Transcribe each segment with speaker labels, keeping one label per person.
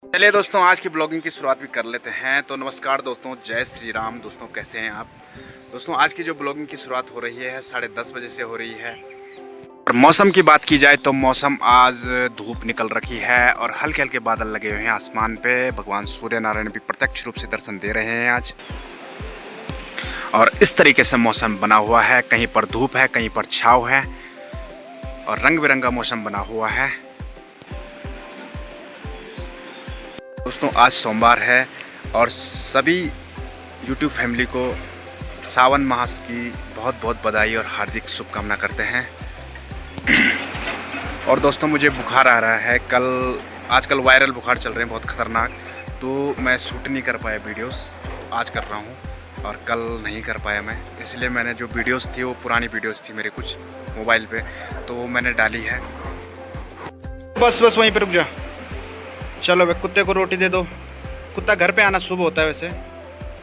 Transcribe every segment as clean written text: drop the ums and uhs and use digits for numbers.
Speaker 1: चलिए दोस्तों, आज की ब्लॉगिंग की शुरुआत भी कर लेते हैं। तो नमस्कार दोस्तों, जय श्री राम। दोस्तों कैसे हैं आप? दोस्तों आज की जो ब्लॉगिंग की शुरुआत हो रही है 10:30 बजे से हो रही है। और मौसम की बात की जाए तो मौसम आज धूप निकल रखी है और हल्के हल्के बादल लगे हुए हैं आसमान पे। भगवान सूर्य नारायण भी प्रत्यक्ष रूप से दर्शन दे रहे हैं आज। और इस तरीके से मौसम बना हुआ है, कहीं पर धूप है, कहीं पर छाँव है और रंग बिरंगा मौसम बना हुआ है। दोस्तों आज सोमवार है और सभी YouTube फैमिली को सावन मास की बहुत बहुत बधाई और हार्दिक शुभकामना करते हैं। और दोस्तों मुझे बुखार आ रहा है। आजकल वायरल बुखार चल रहे हैं बहुत ख़तरनाक, तो मैं शूट नहीं कर पाया वीडियोस। आज कर रहा हूँ और कल नहीं कर पाया मैं, इसलिए मैंने जो वीडियोस थी वो पुरानी वीडियोस थी मेरे कुछ मोबाइल पे, तो वो मैंने डाली है। बस वहीं पे रुक जा। चलो भाई, कुत्ते को रोटी दे दो। कुत्ता घर पे आना शुभ होता है। वैसे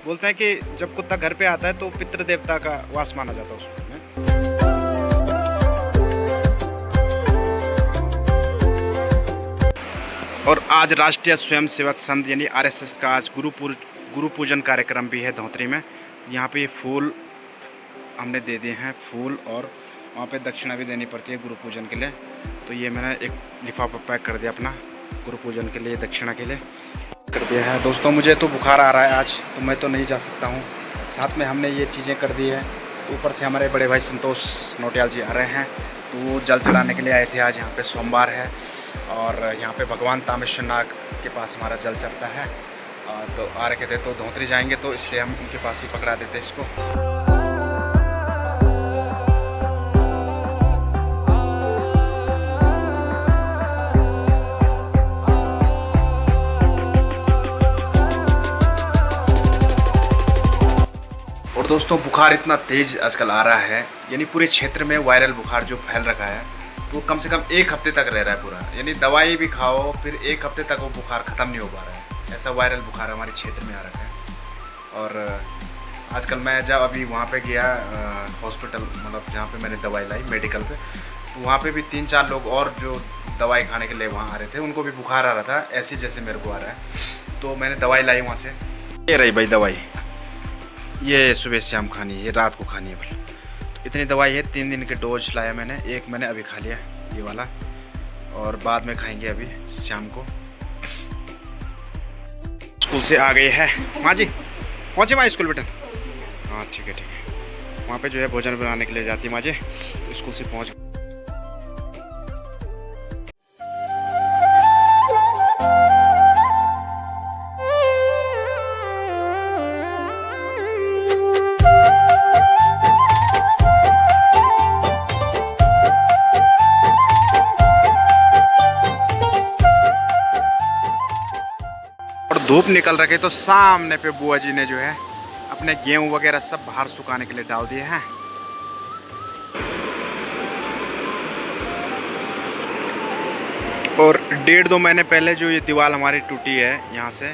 Speaker 1: बोलते हैं कि जब कुत्ता घर पे आता है तो पितृ देवता का वास माना जाता है उसमें। और आज राष्ट्रीय स्वयंसेवक संघ यानी RSS का आज गुरु पूजन कार्यक्रम भी है धौतरी में। यहाँ पे फूल हमने दे दिए हैं, फूल, और वहाँ पे दक्षिणा भी देनी पड़ती है गुरु पूजन के लिए। तो ये मैंने एक लिफाफा पैक कर दिया अपना गुरु पूजन के लिए, दक्षिणा के लिए कर दिया है। दोस्तों मुझे तो बुखार आ रहा है आज, तो मैं तो नहीं जा सकता हूँ। साथ में हमने ये चीज़ें कर दी है। तो ऊपर से हमारे बड़े भाई संतोष नोटियाल जी आ रहे हैं, तो वो जल चढ़ाने के लिए आए थे। आज यहाँ पे सोमवार है और यहाँ पे भगवान तामेश्वर नाग के पास हमारा जल चढ़ता है। तो आ रखे थे, तो धौतरी जाएंगे तो इसलिए हम उनके पास ही पकड़ा देते इसको। और दोस्तों बुखार इतना तेज़ आजकल आ रहा है, यानी पूरे क्षेत्र में वायरल बुखार जो फैल रखा है, तो कम से कम 1 हफ्ते तक रह रहा है पूरा। यानी दवाई भी खाओ फिर 1 हफ्ते तक वो बुखार ख़त्म नहीं हो पा रहा है। ऐसा वायरल बुखार हमारे क्षेत्र में आ रखा है। और आजकल मैं जब अभी वहाँ पे गया हॉस्पिटल, मतलब जहाँ पे मैंने दवाई लाई मेडिकल पे, तो वहाँ पे भी 3-4 लोग और जो दवाई खाने के लिए वहाँ आ रहे थे, उनको भी बुखार आ रहा था ऐसे जैसे मेरे को आ रहा है। तो मैंने दवाई लाई वहाँ से। ये रही भाई दवाई, ये सुबह शाम खानी है, ये रात को खानी है भाई। तो इतनी दवाई है, 3 दिन के डोज लाया मैंने। एक मैंने अभी खा लिया ये वाला, और बाद में खाएंगे अभी शाम को। स्कूल से आ गए हैं माँ जी। पहुँचे माँ स्कूल बेटा? हाँ ठीक है। वहाँ पे जो है भोजन बनाने के लिए जाती है माँ जी, तो स्कूल से पहुँच। और धूप निकल रखे तो सामने पे बुआ जी ने जो है अपने गेहूं वगैरह सब बाहर सुखाने के लिए डाल दिए हैं। और 1.5-2 महीने पहले जो ये दीवार हमारी टूटी है यहाँ से,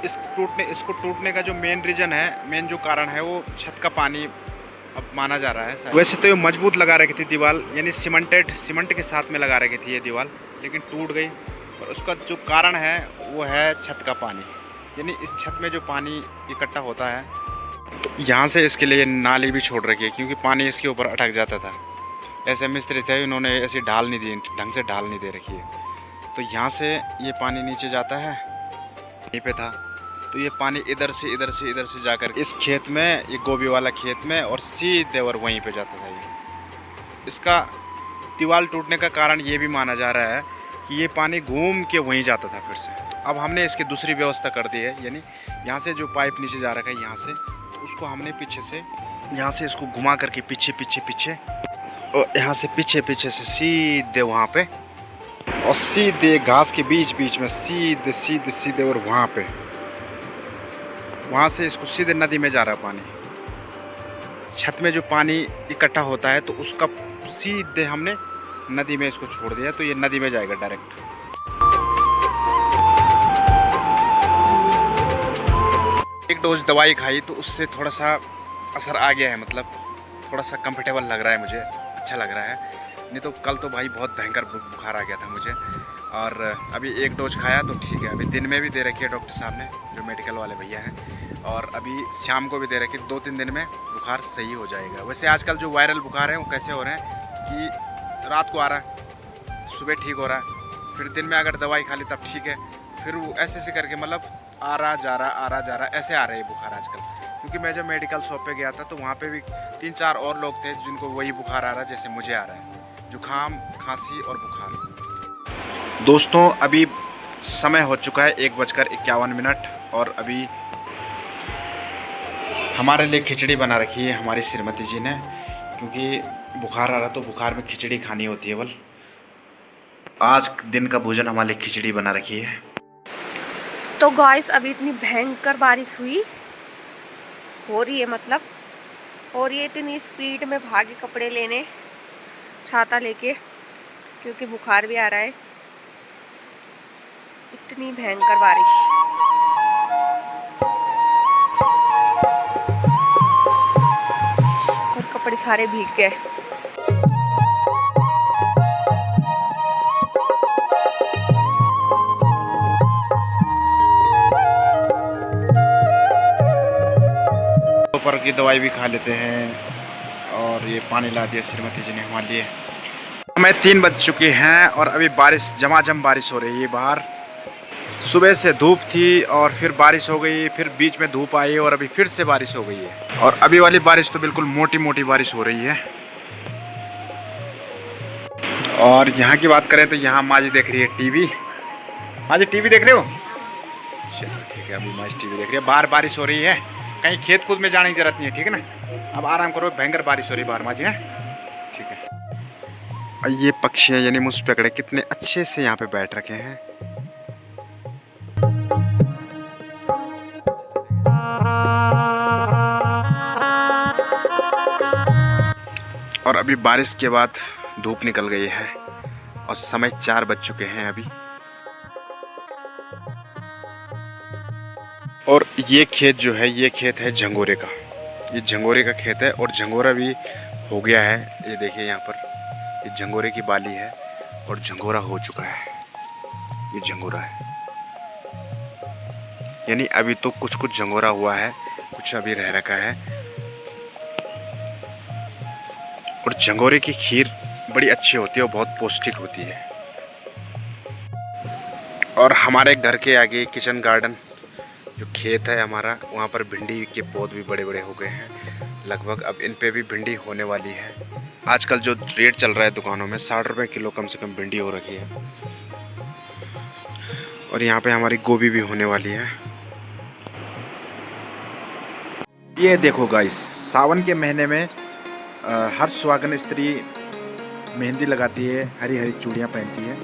Speaker 1: इसको टूटने का जो मेन रीज़न है, मेन जो कारण है, वो छत का पानी अब माना जा रहा है। वैसे तो ये मजबूत लगा रखी थी दीवार, यानी सीमेंट के साथ में लगा रखी थी ये दीवार, लेकिन टूट गई। और उसका जो कारण है वो है छत का पानी। यानी इस छत में जो पानी इकट्ठा होता है, तो यहाँ से इसके लिए नाली भी छोड़ रखी है, क्योंकि पानी इसके ऊपर अटक जाता था। ऐसे मिस्त्री थे, उन्होंने ऐसी ढाल नहीं दी, ढंग से ढाल नहीं दे रखी है। तो यहाँ से ये पानी नीचे जाता है, यहीं पे था। तो ये पानी इधर से जाकर इस खेत में, ये गोभी वाला खेत में, और सीधे और वहीं पे जाता था। ये इसका दीवार टूटने का कारण ये भी माना जा रहा है कि ये पानी घूम के वहीं जाता था फिर से। तो अब हमने इसकी दूसरी व्यवस्था कर दी है, यानी यहाँ से जो पाइप नीचे जा रखा है यहाँ से, तो उसको हमने पीछे से, यहाँ से इसको घुमा करके पीछे और यहाँ से पीछे से सीधे वहाँ पे, और सीधे घास के बीच में सीधे और वहाँ से इसको सीधे नदी में जा रहा है पानी। छत में जो पानी इकट्ठा होता है तो उसका सीधे हमने नदी में इसको छोड़ दिया, तो ये नदी में जाएगा डायरेक्ट। एक डोज दवाई खाई तो उससे थोड़ा सा असर आ गया है, मतलब थोड़ा सा कंफर्टेबल लग रहा है मुझे, अच्छा लग रहा है। नहीं तो कल तो भाई बहुत भयंकर बुखार आ गया था मुझे। और अभी एक डोज खाया तो ठीक है। अभी दिन में भी दे रखी है डॉक्टर साहब ने, जो मेडिकल वाले भैया हैं, और अभी शाम को भी दे रखी है। 2-3 दिन में बुखार सही हो जाएगा। वैसे आजकल जो वायरल बुखार है वो कैसे हो रहे हैं कि रात को आ रहा है, सुबह ठीक हो रहा है, फिर दिन में अगर दवाई खा ली तब ठीक है, फिर वो ऐसे ऐसे करके मतलब आ रहा जा रहा ऐसे आ रहे हैं बुखार आजकल। क्योंकि मैं जब मेडिकल शॉप पे गया था तो वहाँ पे भी 3-4 और लोग थे जिनको वही बुखार आ रहा है जैसे मुझे आ रहा है, जुकाम, खांसी और बुखार। दोस्तों अभी समय हो चुका है 1:51 और अभी हमारे लिए खिचड़ी बना रखी है हमारी श्रीमती जी ने, क्योंकि बुखार आ रहा तो बुखार में खिचड़ी खानी होती है। बल आज दिन का भोजन हमारे लिए खिचड़ी बना रखी है।
Speaker 2: तो गाइस अभी इतनी भयंकर बारिश हो रही है मतलब, और ये इतनी स्पीड में भागे कपड़े लेने छाता लेके, क्योंकि बुखार भी आ रहा है। इतनी भयंकर बारिश। और कपड़े सारे भीग गए।
Speaker 1: दोपहर की दवाई भी खा लेते हैं। और ये पानी ला दिया श्रीमती जी ने हमारे लिए। हमें 3 बज चुके हैं और अभी बारिश झमाझम बारिश हो रही है बाहर। सुबह से धूप थी और फिर बारिश हो गई, फिर बीच में धूप आई और अभी फिर से बारिश हो गई है। और अभी वाली बारिश तो बिल्कुल मोटी मोटी बारिश हो रही है। और यहाँ की बात करें तो यहाँ माँ जी देख रही है टीवी। माँ जी टीवी देख रहे हो? चलो ठीक है, अभी माँ जी टीवी देख रही है। बाहर बारिश हो रही है, कहीं खेत कूद में जाने की जरूरत नहीं है, ठीक है ना। अब आराम करो, भयंकर बारिश हो रही है बाहर माँ जी, है ठीक है। ये पक्षी यानी मुझ पकड़े कितने अच्छे से यहाँ पे बैठ रखे हैं। और अभी बारिश के बाद धूप निकल गई है और समय 4 बज चुके हैं अभी। और ये खेत जो है, ये खेत है झंगोरे का। ये झंगोरे का खेत है और झंगोरा भी हो गया है। ये देखिए यहाँ पर ये झंगोरे की बाली है और झंगोरा हो चुका है। ये झंगोरा है, यानी अभी तो कुछ कुछ झंगोरा हुआ है, कुछ अभी रह रखा है। और झंगोरे की खीर बड़ी अच्छी होती है और बहुत पौष्टिक होती है। और हमारे घर के आगे किचन गार्डन जो खेत है हमारा, वहाँ पर भिंडी के पौध भी बड़े बड़े हो गए हैं लगभग। अब इन पे भी भिंडी होने वाली है। आजकल जो रेट चल रहा है दुकानों में 60 रुपये किलो कम से कम भिंडी हो रखी है। और यहाँ पे हमारी गोभी भी होने वाली है। ये देखो गाइस, सावन के महीने में हर सुहागन स्त्री मेहंदी लगाती है, हरी हरी चूड़ियाँ पहनती है।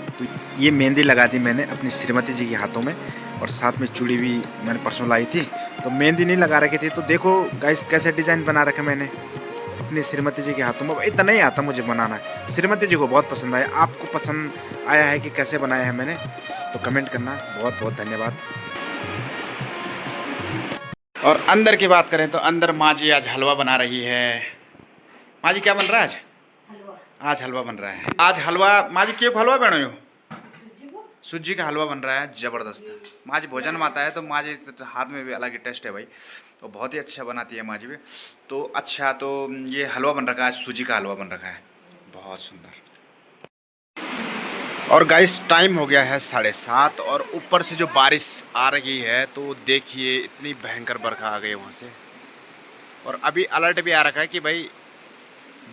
Speaker 1: तो ये मेहंदी लगा दी मैंने अपनी श्रीमती जी के हाथों में, और साथ में चूड़ी भी मैंने परसों लाई थी। तो मेहंदी नहीं लगा रखी थी, तो देखो गाइस कैसे डिज़ाइन बना रखा मैंने अपनी श्रीमती जी के हाथों में। इतना नहीं आता मुझे बनाना, श्रीमती जी को बहुत पसंद आया। आपको पसंद आया है कि कैसे बनाया है मैंने, तो कमेंट करना। बहुत बहुत धन्यवाद। और अंदर की बात करें तो अंदर माँ जी आज हलवा बना रही है। माँ जी क्या बन रहा है आज? आज हलवा बन रहा है। आज हलवा माँ जी क्यों हलवा बनो हो? सूजी का हलवा बन रहा है, ज़बरदस्त। माँ जी भोजन में आता है तो माँ जी हाथ में भी अलग ही टेस्ट है भाई, तो बहुत ही अच्छा बनाती है माँ जी भी। तो अच्छा, तो ये हलवा बन रखा है, सूजी का हलवा बन रखा है, बहुत सुंदर। और गाइस टाइम हो गया है 7:30 और ऊपर से जो बारिश आ रही है तो देखिए इतनी भयंकर बरखा आ गई वहाँ से। और अभी अलर्ट भी आ रखा है कि भाई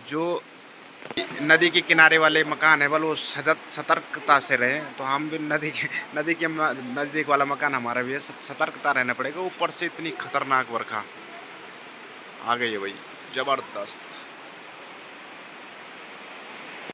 Speaker 1: जो नदी के किनारे वाले मकान है वो सतर्कता से रहे। तो हम भी नदी के नज़दीक वाला मकान हमारा भी है, सतर्कता रहना पड़ेगा। ऊपर से इतनी खतरनाक बरखा आ गई है भाई, ज़बरदस्त।